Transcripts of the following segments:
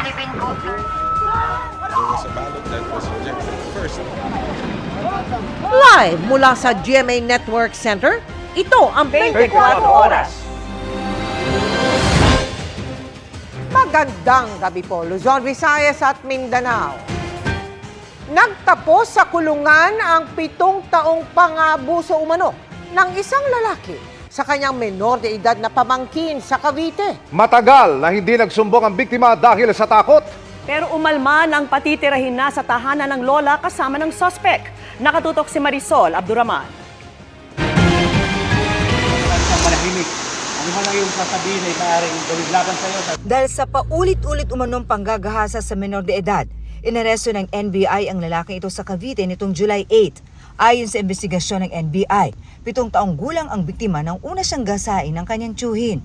living ko. There was a ballot that was rejected first. Live mula sa GMA Network Center, ito ang 24 Oras. Magandang gabi po, Luzon, Visayas at Mindanao. Nagtapos sa kulungan ang 7 taong pang-abuso umano ng isang lalaki sa kanyang menor de edad na pamangkin sa Cavite. Matagal na hindi nagsumbong ang biktima dahil sa takot. Pero umalman ang patitirahin na sa tahanan ng lola kasama ng suspect. Nakatutok si Marisol Abduraman. Manahimik. Ano man lang yung sasabihin ay maaaring gawin laban sa'yo. Dahil sa paulit-ulit umanong panggagahasa sa menor de edad, inaresto ng NBI ang lalaking ito sa Cavite nitong July 8. Ayon sa investigasyon ng NBI, 7 taong gulang ang biktima nang una siyang gasain ng kanyang tiyuhin.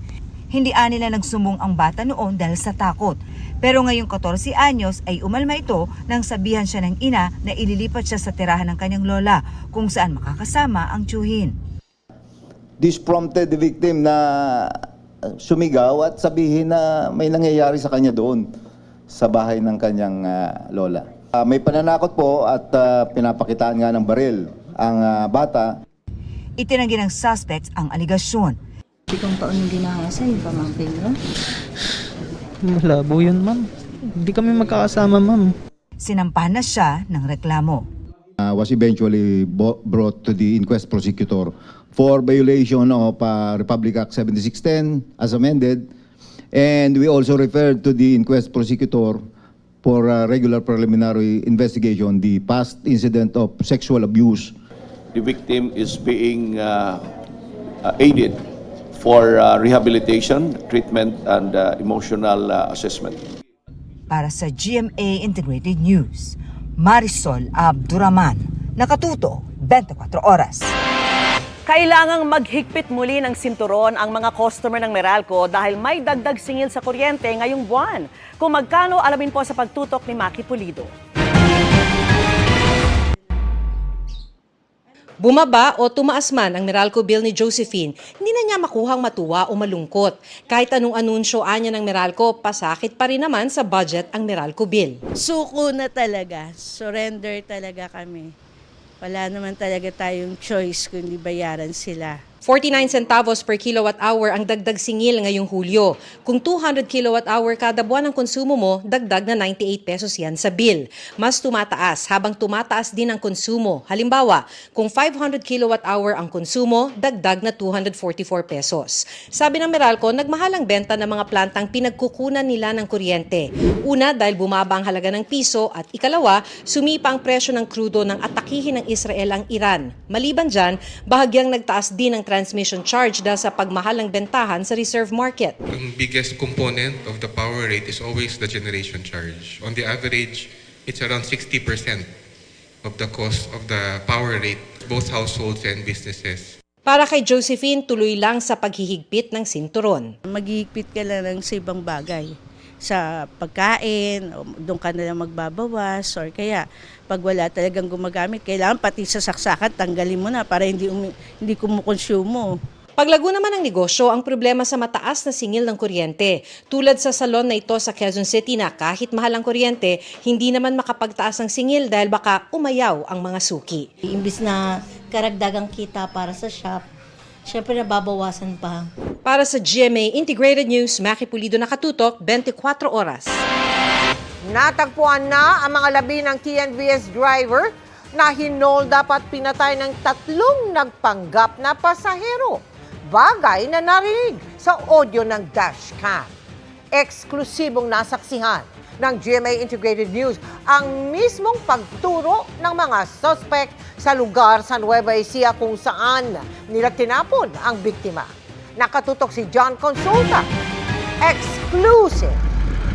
Hindi nila nagsumbong ang bata noon dahil sa takot. Pero ngayong 14 anyos ay umalma ito nang sabihan siya ng ina na ililipat siya sa tirahan ng kanyang lola kung saan makakasama ang tiyuhin. This prompted the victim na sumigaw at sabihin na may nangyayari sa kanya doon sa bahay ng kanyang lola. May pananakot po at pinapakitaan nga ng baril ang bata. Itinanggi ng suspects ang aligasyon. 7 taon yung ginahasa yung pamangkin nyo? Malabo yun, ma'am. Hindi kami magkakasama, ma'am. Sinampahan na siya ng reklamo. Was eventually brought to the inquest prosecutor for violation of Republic Act 7610 as amended, and we also referred to the inquest prosecutor for regular preliminary investigation the past incident of sexual abuse. The victim is being aided for rehabilitation, treatment, and emotional assessment. Para sa GMA Integrated News, Marisol Abduraman, nakatuto 24 Oras. Kailangang maghigpit muli ng sinturon ang mga customer ng Meralco dahil may dagdag singil sa kuryente ngayong buwan. Kung magkano, alamin po sa pagtutok ni Maki Pulido. Bumaba o tumaas man ang Meralco bill ni Josephine, hindi na niya makuhang matuwa o malungkot. Kahit anong anunsyo anya ng Meralco, pasakit pa rin naman sa budget ang Meralco bill. Suko na talaga. Surrender talaga kami. Wala naman talaga tayong choice kundi bayaran sila. 49 centavos per kilowatt hour ang dagdag singil ngayong Hulyo. Kung 200 kilowatt hour kada buwan ang konsumo mo, dagdag na 98 pesos yan sa bill. Mas tumataas habang tumataas din ang konsumo. Halimbawa, kung 500 kilowatt hour ang konsumo, dagdag na 244 pesos. Sabi ng Meralco, nagmahal ang benta ng mga plantang pinagkukunan nila ng kuryente. Una, dahil bumaba ang halaga ng piso at ikalawa, sumipa ang presyo ng krudo ng atakihin ng Israel ang Iran. Maliban dyan, bahagyang nagtaas din ang transmission charge dahil sa pagmahal ng bentahan sa reserve market. Ang biggest component of the power rate is always the generation charge. On the average, it's around 60% of the cost of the power rate, both households and businesses. Para kay Josephine, tuloy lang sa paghihigpit ng sinturon. Maghihigpit ka lang sa ibang bagay. Sa pagkain, doon ka na lang magbabawas, or kaya pag wala talagang gumagamit, kailangan pati sa saksakan, tanggalin mo na para hindi kumukonsumo. Paglago naman ng negosyo, ang problema sa mataas na singil ng kuryente. Tulad sa salon na ito sa Quezon City na kahit mahal ang kuryente, hindi naman makapagtaas ang singil dahil baka umayaw ang mga suki. Imbis na karagdagang kita para sa shop, syempre nababawasan pa. Para sa GMA Integrated News, Maki Pulido, nakatutok 24 Oras. Natagpuan na ang mga labi ng TNVS driver na hinold dapat pinatay ng 3 nagpanggap na pasahero. Bagay na narinig sa audio ng dashcam. Eksklusibong nasaksihan ng GMA Integrated News ang mismong pagturo ng mga suspect sa lugar sa Nueva Ecija kung saan nila tinapon ang biktima. Nakatutok si John Consulta. Exclusive.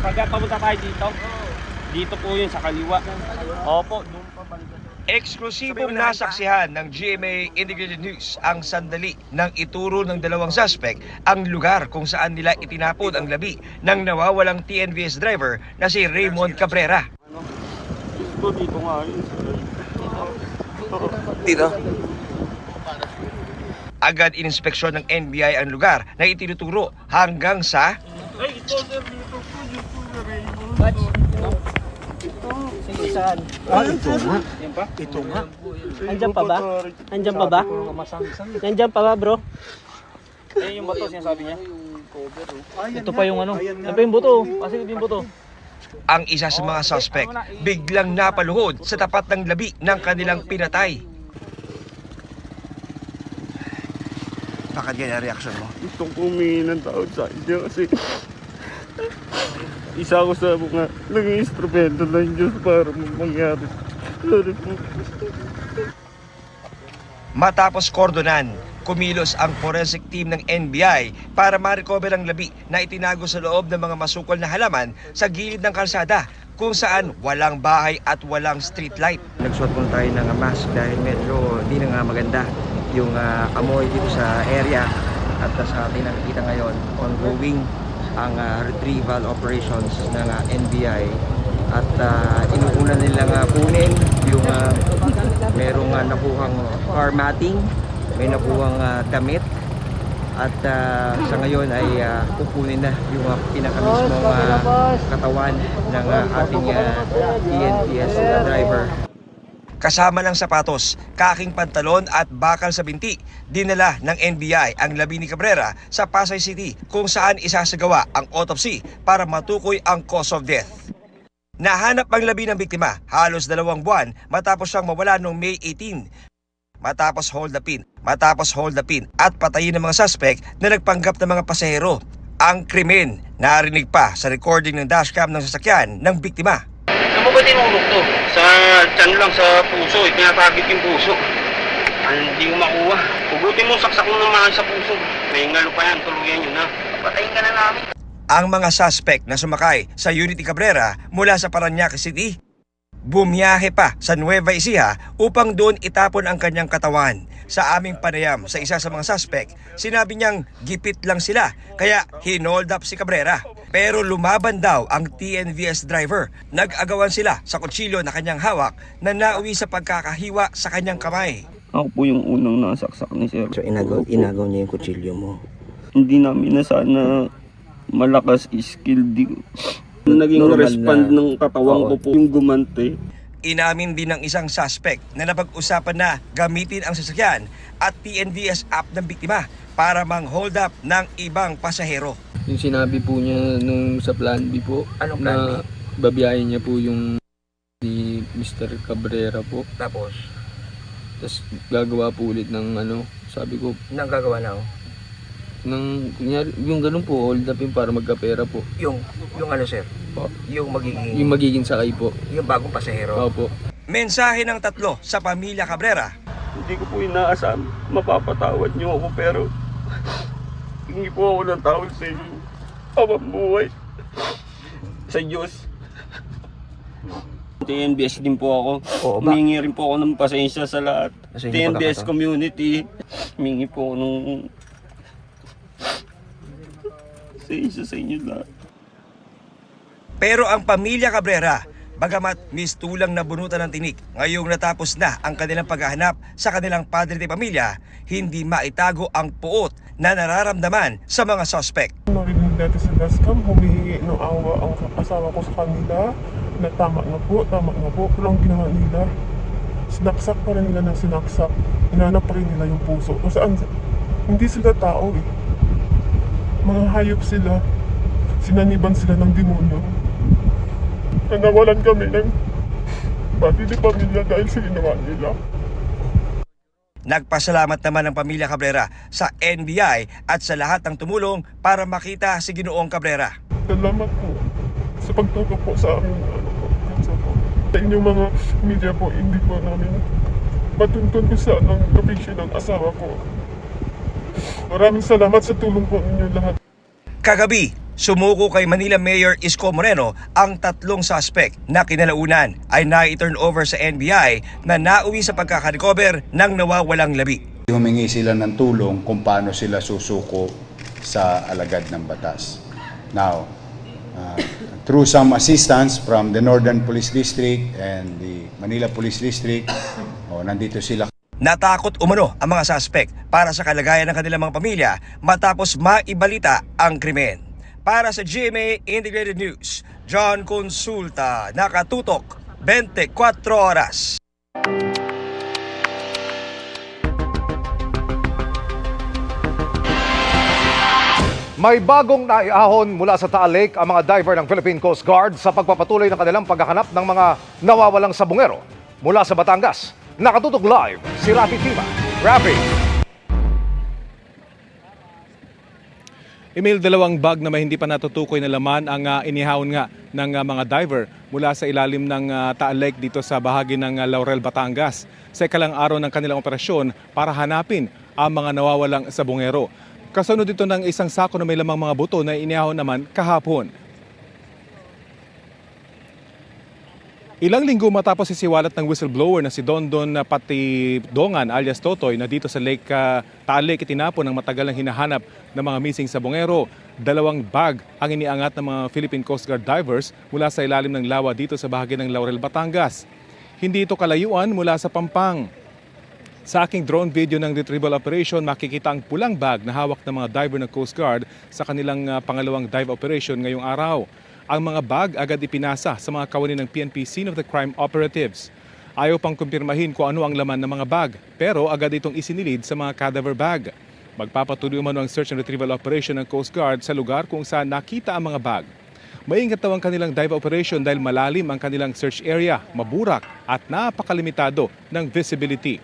Pagka papunta tayo dito po yun sa kaliwa. Opo, doon pa balikan. Eksklusibong nasaksihan ng GMA Integrated News ang sandali ng ituro ng 2 suspect ang lugar kung saan nila itinapon ang labi ng nawawalang TNVS driver na si Raymond Cabrera. Dito nga yun. Dito? Agad ininspeksyon ng NBI ang lugar na itinuturo hanggang sa Sige, saan? Ito nga. Yan pa? Ito nga. Andyan pa ba? Andyan pa ba? Andyan pa ba, bro? Ayun yung bato, sinasabi niya. Ito pa yung ano. Yan pa yung buto. Kasi ito yung buto. Ang isa sa mga suspect biglang napaluhod sa tapat ng labi ng kanilang pinatay. Bakit ganyan reaksyon mo? Gustong humingi ng tawad sa inyo kasi isa ako sa mga naging instrumento ng Diyos para mangyari. Sorry po. Matapos kordonan, kumilos ang forensic team ng NBI para ma-recover ang labi na itinago sa loob ng mga masukol na halaman sa gilid ng kalsada kung saan walang bahay at walang street light. Nagsuot muna tayo ng mask dahil medyo di na nga maganda yung amoy dito sa area at sa ating nakikita ngayon ongoing ang retrieval operations ng NBI at inuuna nilang kunin yung merong nakuhang car matting, may nakuhang damit at sa ngayon ay kukunin na yung pinakamismong katawan ng ating TNVS driver. Kasama ng sapatos, kaking pantalon at bakal sa binti, dinala ng NBI ang labi ni Cabrera sa Pasay City kung saan isasagawa ang autopsy para matukoy ang cause of death. Nahanap ang labi ng biktima halos 2 buwan matapos siyang mawala noong May 18. Matapos hold upin at patayin ng mga suspect na nagpanggap ng mga pasahero. Ang krimen narinig pa sa recording ng dashcam ng sasakyan ng biktima. Ano ba tinulog to? Sa tiyan lang, sa puso. Tinatagit yung puso. Hindi mo makuha. Hugutin mo, saksak mo naman sa puso. May ngalo pa yan, tuluyan yun na. Patayin ka na namin. Ang mga suspect na sumakay sa Unity Cabrera mula sa Parañaque City, bumiyahe pa sa Nueva Ecija upang doon itapon ang kanyang katawan. Sa aming panayam sa isa sa mga suspect, sinabi niyang gipit lang sila kaya hinold up si Cabrera. Pero lumaban daw ang TNVS driver. Nag-agawan sila sa kutsilyo na kanyang hawak na nauwi sa pagkakahiwa sa kanyang kamay. Ako po yung unang nasaksak ni Sir. So inagaw niya yung kutsilyo mo. Hindi namin na sana malakas skill. Naging respond ng katawan ko po yung gumante. Inamin din ng isang suspect na napag-usapan na gamitin ang sasakyan at TNVS app ng biktima para mang-hold up ng ibang pasahero. Yung sinabi po niya nung sa plan B po, Anong plan na babiyahin niya po yung ni Mr. Cabrera po. Tapos, gagawa po ulit ng sabi ko, nang gagawa na kunyari, yung ganun po, hold up yung para magkapera po. yung sir? Po. Yung Yung magiging sakay po. yung bagong pasahero? Opo. Mensahe ng 3 sa pamilya Cabrera. Hindi ko po inaasam. Mapapatawad niyo ako pero hindi po ako ng tawad sa inyo. Habang buhay. Sa Diyos. TNBS din po ako. Humingi rin po ako ng pasensya sa lahat. TNBS community. Humingi po ako ng pasensya sa inyo lahat. Pero ang pamilya Cabrera, bagamat mistulang nabunutan ng tinik, ngayong natapos na ang kanilang paghahanap sa kanilang padre de pamilya, hindi maitago ang puot na nararamdaman sa mga suspect. Narinig natin sa dashcam, humihingi ng awa ang asawa ko sa kanila na tama na po. Pero ang ginawa nila, sinaksak pa rin nila ng sinaksak. Inanap pa rin nila yung puso. O saan, hindi sila tao eh. Mga hayop sila. Sinaniban sila ng demonyo. Nawalan kami ng pati di pamilya dahil sa ginawa nila. Nagpasalamat naman ang pamilya Cabrera sa NBI at sa lahat ng tumulong para makita si Ginoong Cabrera. Salamat po sa pagtulong po sa amin. Sa inyong mga media po, hindi po namin matuntun ko sa location ng asawa ko. Maraming salamat sa tulong po ninyo lahat. Kagabi, sumuko kay Manila Mayor Isko Moreno ang 3 suspect na kinalaunan ay nai-turn over sa NBI na nauwi sa pagkakarecover ng nawawalang labi. Humingi sila ng tulong kung paano sila susuko sa alagad ng batas. Now, through some assistance from the Northern Police District and the Manila Police District, nandito sila. Natakot umano ang mga suspect para sa kalagayan ng kanilang mga pamilya matapos maibalita ang krimen. Para sa GMA Integrated News, John Consulta, nakatutok 24 oras. May bagong naiahon mula sa Taal Lake ang mga diver ng Philippine Coast Guard sa pagpapatuloy ng kanilang paghahanap ng mga nawawalang sabungero. Mula sa Batangas, nakatutok live si Rafi Tima. Rafi! Emil, dalawang bag na may hindi pa natutukoy na laman ang inihawon nga ng mga diver mula sa ilalim ng Taal Lake dito sa bahagi ng Laurel, Batangas. Sa ikalang araw ng kanilang operasyon para hanapin ang mga nawawalang sabungero. Kasunod dito ng isang sako na may lamang mga buto na inihawon naman kahapon. Ilang linggo matapos sisiwalat ng whistleblower na si Dondon Patidongan alias Totoy na dito sa Taal Lake itinapon ng matagal ng hinahanap ng mga missing sabungero. Dalawang bag ang iniangat ng mga Philippine Coast Guard divers mula sa ilalim ng lawa dito sa bahagi ng Laurel, Batangas. Hindi ito kalayuan mula sa Pampang. Sa aking drone video ng retrieval operation, makikita ang pulang bag na hawak ng mga diver ng Coast Guard sa kanilang pangalawang dive operation ngayong araw. Ang mga bag agad ipinasa sa mga kawani ng PNP Scene of the Crime Operatives. Ayaw pang kumpirmahin kung ano ang laman ng mga bag, pero agad itong isinilid sa mga cadaver bag. Magpapatuloy umano ang search and retrieval operation ng Coast Guard sa lugar kung saan nakita ang mga bag. Maingat daw ang kanilang dive operation dahil malalim ang kanilang search area, maburak at napakalimitado ng visibility.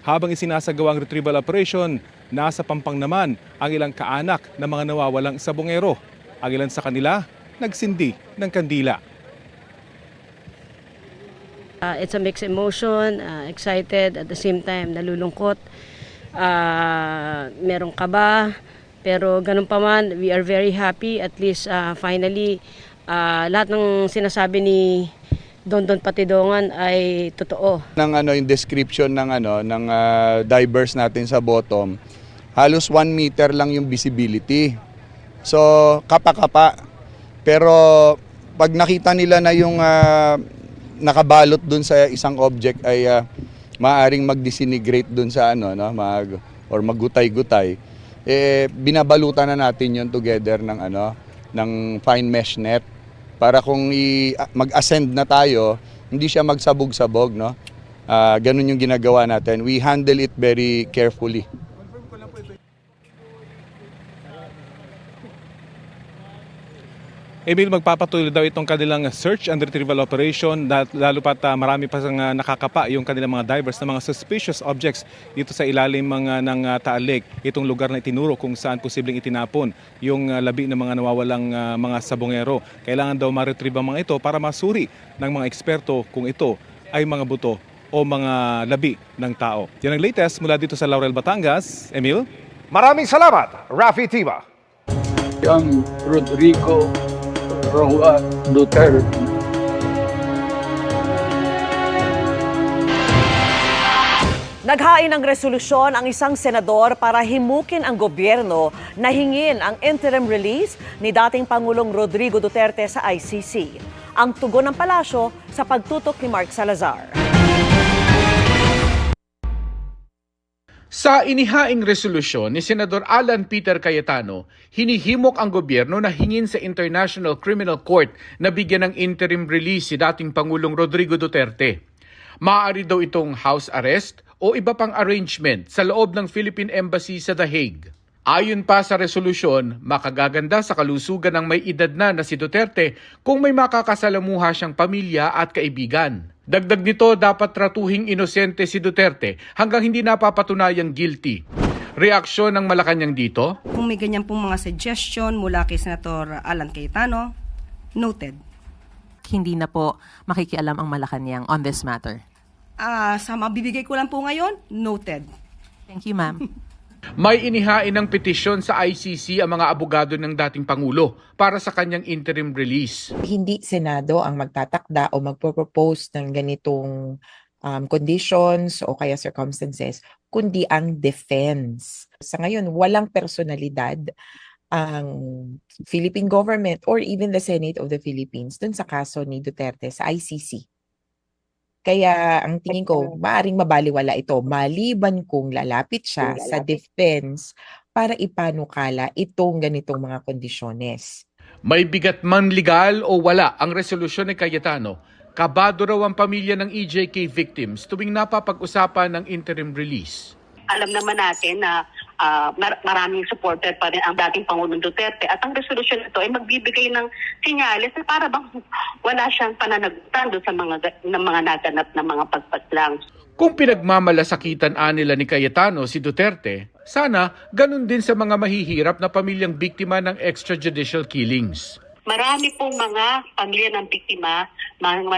Habang isinasagawa ang retrieval operation, nasa Pampang naman ang ilang kaanak ng mga nawawalang sabungero. Ang ilan sa kanila, nagsindi ng kandila. It's a mixed emotion, excited, at the same time nalulungkot, merong kaba, pero ganun pa man, we are very happy, at least finally, lahat ng sinasabi ni Dondon Patidongan ay totoo. Yung description ng divers natin sa bottom, halos 1 meter lang yung visibility. So kapa-kapa. Pero pag nakita nila na yung nakabalot dun sa isang object ay maaaring mag-disintegrate dun sa or maggutay-gutay. Binabalutan na natin yun together ng fine mesh net. Para kung mag-ascend na tayo, hindi siya magsabog-sabog, no? Ganun yung ginagawa natin. We handle it very carefully. Emil, magpapatuloy daw itong kanilang search and retrieval operation, lalo pat marami pa nakakapa yung kanilang mga divers na mga suspicious objects dito sa ilalim ng Taal Lake. Itong lugar na itinuro kung saan posibleng itinapon yung labi ng mga nawawalang mga sabongero. Kailangan daw ma-retrieve ang mga ito para masuri ng mga eksperto kung ito ay mga buto o mga labi ng tao. Yan ang latest mula dito sa Laurel, Batangas. Emil? Maraming salamat, Rafi Tima. Ang Rodrigo Roa Duterte. Naghain ng resolusyon ang isang senador para himukin ang gobyerno na hingin ang interim release ni dating Pangulong Rodrigo Duterte sa ICC. Ang tugon ng palasyo sa pagtutok ni Mark Salazar. Sa inihaing resolusyon ni Senador Alan Peter Cayetano, hinihimok ang gobyerno na hingin sa International Criminal Court na bigyan ng interim release si dating Pangulong Rodrigo Duterte. Maaari daw itong house arrest o iba pang arrangement sa loob ng Philippine Embassy sa The Hague. Ayon pa sa resolusyon, makagaganda sa kalusugan ng may edad na si Duterte kung may makakasalamuha siyang pamilya at kaibigan. Dagdag nito, dapat tratuhing inosente si Duterte hanggang hindi napapatunayang guilty. Reaksyon ng Malacanang dito? Kung may ganyan pong mga suggestion mula kay Senator Alan Cayetano, noted. Hindi na po makikialam ang Malacanang on this matter. Sa mabibigay ko lang po ngayon, noted. Thank you, ma'am. May inihain ng petisyon sa ICC ang mga abogado ng dating Pangulo para sa kanyang interim release. Hindi Senado ang magtatakda o magpropose ng ganitong conditions o kaya circumstances, kundi ang defense. Sa ngayon, walang personalidad ang Philippine government or even the Senate of the Philippines dun sa kaso ni Duterte sa ICC. Kaya ang tingin ko, maaaring mabaliwala ito maliban kung lalapit siya sa defense para ipanukala itong ganitong mga kondisyones. May bigat man legal o wala ang resolusyon ni Cayetano, kabado raw ang pamilya ng EJK victims tuwing napapag-usapan ng interim release. Alam naman natin na maraming supporter pa rin ang dating Pangulong Duterte at ang resolusyon nito ay magbibigay ng senyales na para bang wala siyang pananagutan doon sa mga naganap na mga pagpaslang. Kung pinagmamalasakitan nila ni Cayetano si Duterte, sana ganun din sa mga mahihirap na pamilyang biktima ng extrajudicial killings. Marami pong mga pamilya ng biktima, mga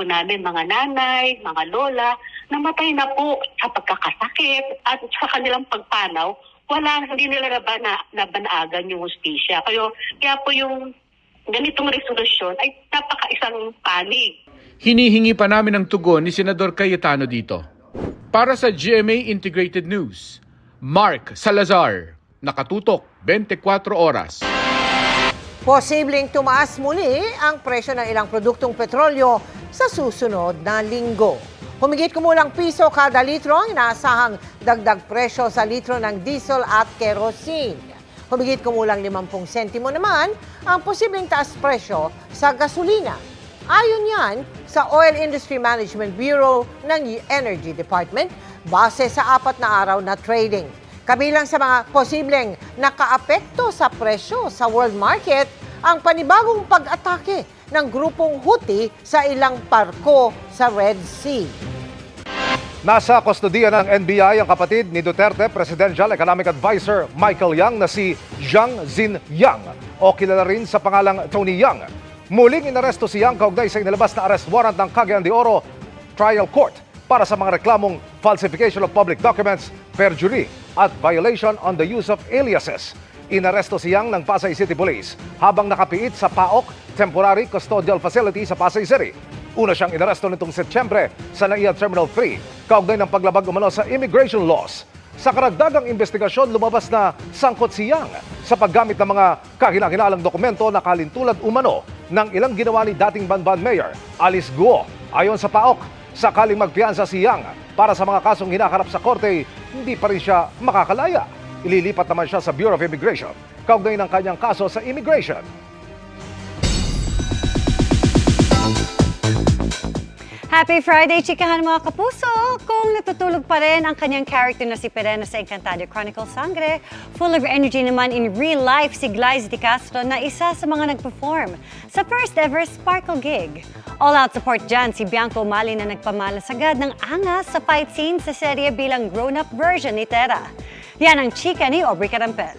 namin, mga nanay, mga lola, namatay na po sa pagkakasakit at sa kanilang pagpanaw, hindi nila nabanaagan yung hustisya. Kaya po yung ganitong resolusyon ay napaka-isang panig. Hinihingi pa namin ang tugon ni Senador Cayetano dito. Para sa GMA Integrated News, Mark Salazar, nakatutok 24 oras. Posibleng tumaas muli ang presyo ng ilang produktong petrolyo sa susunod na linggo. Humigit kumulang piso kada litro ang inaasahang dagdag presyo sa litro ng diesel at kerosene. Humigit kumulang 50 sentimo naman ang posibleng taas presyo sa gasolina. Ayon yan sa Oil Industry Management Bureau ng Energy Department base sa 4 na araw na trading. Kabilang sa mga posibleng nakaapekto sa presyo sa world market ang panibagong pag-atake ng grupong Houthi sa ilang barko sa Red Sea. Nasa kustodiya ng NBI ang kapatid ni Duterte Presidential Economic Advisor Michael Yang na si Jiang Zin Yang o kilala rin sa pangalang Tony Yang. Muling inaresto si Yang kaugnay sa inilabas na arrest warrant ng Cagayan de Oro Trial Court para sa mga reklamong falsification of public documents, perjury at violation on the use of aliases. Inaresto si Yang ng Pasay City Police habang nakapiit sa PAOK Temporary Custodial Facility sa Pasay City. Una siyang inaresto nitong Setyembre sa NAIA Terminal 3 kaugnay ng paglabag umano sa immigration laws. Sa karagdagang investigasyon, lumabas na sangkot si Yang sa paggamit ng mga kahinahinalang dokumento na kalintulad umano ng ilang ginawa ni dating Banban Mayor Alice Guo. Ayon sa PAOK, sakaling magpiyansa si Yang para sa mga kasong hinaharap sa korte, hindi pa rin siya makakalaya. Ililipat naman siya sa Bureau of Immigration kaugnay ng kanyang kaso sa immigration. Happy Friday, chikahan mga kapuso! Kung natutulog pa rin ang kanyang character na si Perena sa Encantadia Chronicles Sangre, full of energy naman in real life si Glyza De Castro na isa sa mga nag-perform sa first ever Sparkle gig. All-out support dyan si Bianco Mali na nagpamalasagad ng angas sa fight scene sa serye bilang grown-up version ni Tera. Yan ang chika ni Aubrey Carampel.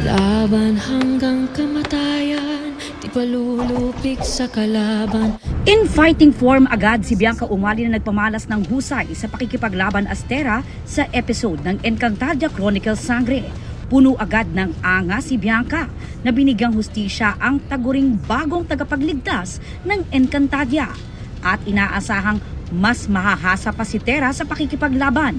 Laban hanggang kamatayan, di palulupik sa kalaban. In fighting form agad si Bianca Umali na nagpamalas ng husay sa pakikipaglaban as Tera sa episode ng Encantadia Chronicles Sangre. Puno agad ng angas si Bianca na binigyang hustisya ang taguring bagong tagapagligtas ng Encantadia at inaasahang mas mahahasa pa si Tera sa pakikipaglaban.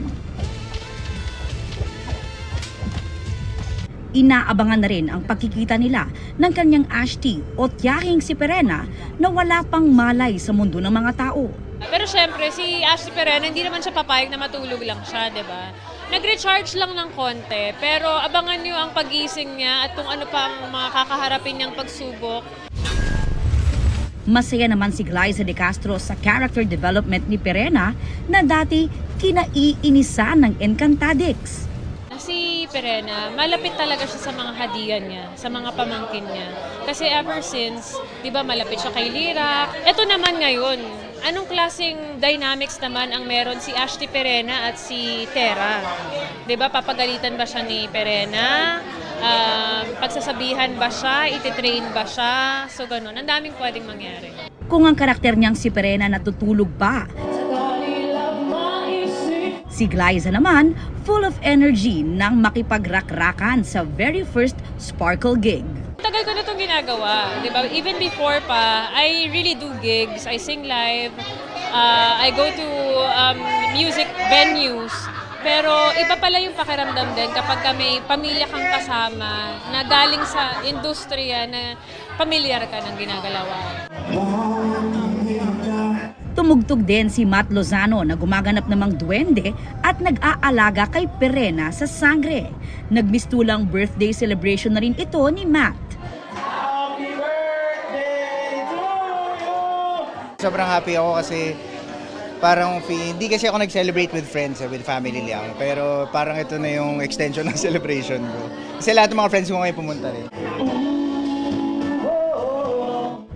Inaabangan na rin ang pagkikita nila ng kanyang Ashti o tiyahing si Perena na wala pang malay sa mundo ng mga tao. Pero syempre, si Ashti Perena, hindi naman siya papayag na matulog lang siya, di ba? Nag-recharge lang ng konti, pero abangan niyo ang pagising niya at kung ano pa ang mga kakaharapin niyang pagsubok. Masaya naman si Glyza De Castro sa character development ni Perena na dati kinaiinisan ng Encantadix. Si Perena, malapit talaga siya sa mga hadian niya, sa mga pamangkin niya. Kasi ever since, di ba, malapit siya kay Lyra. Ito naman ngayon, anong klaseng dynamics naman ang meron si Ashti Perena at si Tera? Di ba, papagalitan ba siya ni Perena? Pagsasabihan ba siya? Ititrain ba siya? So ganun, ang daming pwedeng mangyari. Kung ang karakter niyang si Perena natutulog ba? Si Glyza naman, full of energy nang makipagrak-rakan sa very first Sparkle gig. Tagal ko na itong ginagawa, di ba? Even before pa, I really do gigs. I sing live. I go to music venues. Pero iba pala yung pakiramdam din kapag may pamilya kang kasama na galing sa industriya na pamilyar ka ng ginagalawa. Tumugtog din si Matt Lozano na gumaganap namang duwende at nag-aalaga kay Perena sa Sangre. Nagmistulang birthday celebration na rin ito ni Matt. Sobrang happy ako kasi parang hindi kasi ako nag-celebrate with friends, with family lang. Pero parang ito na yung extension ng celebration ko. Kasi lahat ng mga friends ko ngayon pumunta rin.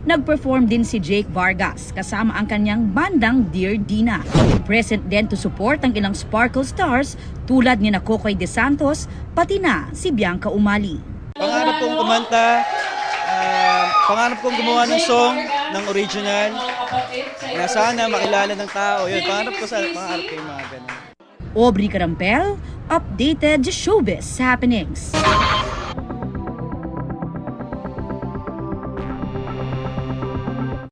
Nag-perform din si Jake Vargas kasama ang kanyang bandang Dear Dina. Present din to support ang ilang Sparkle stars tulad ni Kokoy De Santos, pati na si Bianca Umali. Pangarap kong kumanta, pangarap kong gumawa ng song, ng original, na sana makilala ng tao. Yun, pangarap ko yung mga ganun. Aubrey Carampel, updated showbiz happenings.